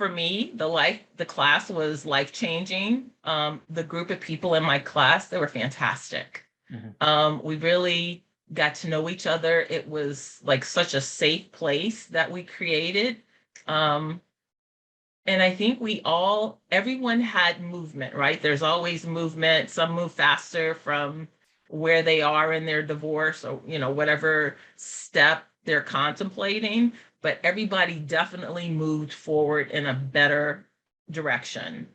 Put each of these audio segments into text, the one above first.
for me, the class was life-changing. The group of people in my class, they were fantastic. We really got to know each other. It was like such a safe place that we created. And I think everyone had movement, right? There's always movement. Some move faster from where they are in their divorce or, whatever step they're contemplating, but everybody definitely moved forward in a better direction.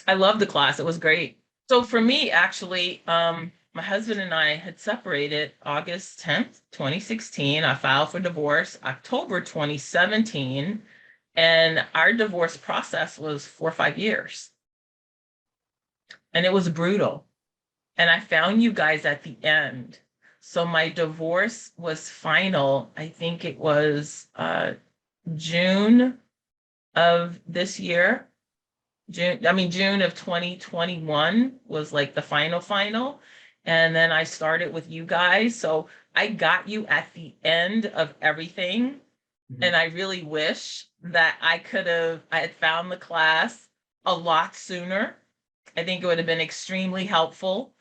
I love the class. It was great. So for me, actually, my husband and I had separated August 10th, 2016. I filed for divorce October 2017. And our divorce process was 4 or 5 years. And it was brutal. And I found you guys at the end. So my divorce was final. I think it was June of this year. June of 2021 was like the final. And then I started with you guys. So I got you at the end of everything. And I really wish that I had found the class a lot sooner. I think it would have been extremely helpful.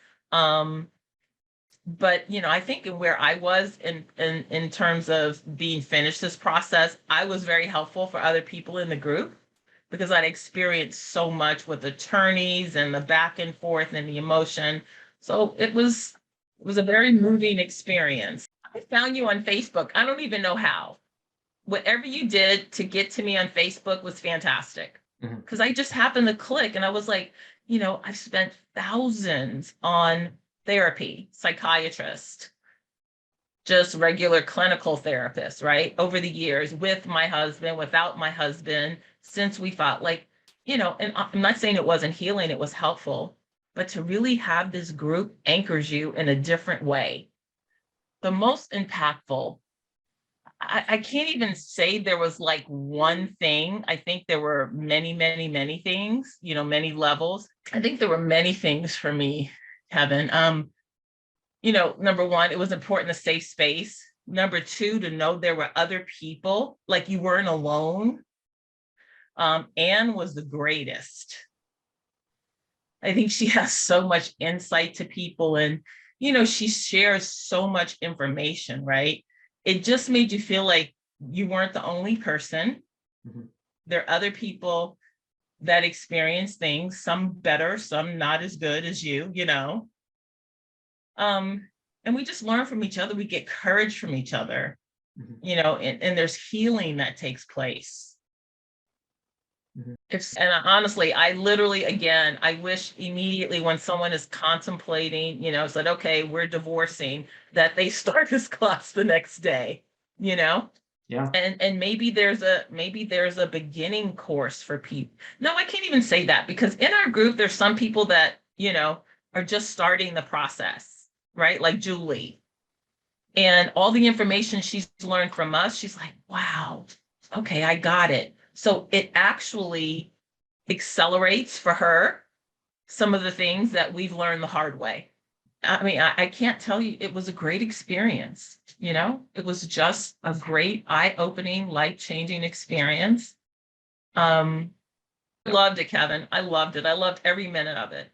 But, I think where I was in terms of being finished this process, I was very helpful for other people in the group because I'd experienced so much with attorneys and the back and forth and the emotion. So it was a very moving experience. I found you on Facebook. I don't even know how. Whatever you did to get to me on Facebook was fantastic because I just happened to click and I was like, I've spent thousands on therapy, psychiatrist, just regular clinical therapists, right? Over the years with my husband, without my husband, since we fought, and I'm not saying it wasn't healing, it was helpful, but to really have this group anchors you in a different way. The most impactful, I can't even say there was like one thing. I think there were many, many, many things, many levels. I think there were many things for me, Kevin. Number one, it was important a safe space. Number two, to know there were other people, like you weren't alone. Anne was the greatest. I think she has so much insight to people and, she shares so much information, right? It just made you feel like you weren't the only person. There are other people that experience things, some better, some not as good as you, and we just learn from each other. We get courage from each other, and there's healing that takes place. And honestly, I literally, again, I wish immediately when someone is contemplating, said, okay, we're divorcing, that they start this class the next day, Yeah. And maybe there's a beginning course for people. No, I can't even say that because in our group, there's some people that, are just starting the process, right? Like Julie. And all the information she's learned from us, she's like, wow, okay, I got it. So it actually accelerates for her some of the things that we've learned the hard way. I can't tell you, it was a great experience. It was just a great eye-opening, life-changing experience. I loved it, Kevin. I loved it. I loved every minute of it.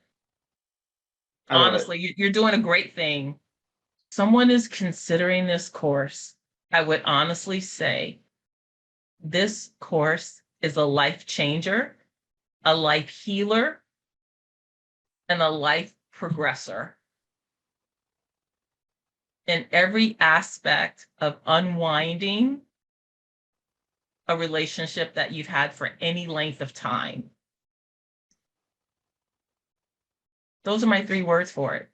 Honestly, you're doing a great thing. Someone is considering this course, I would honestly say this course is a life changer, a life healer, and a life progressor. In every aspect of unwinding a relationship that you've had for any length of time. Those are my 3 words for it.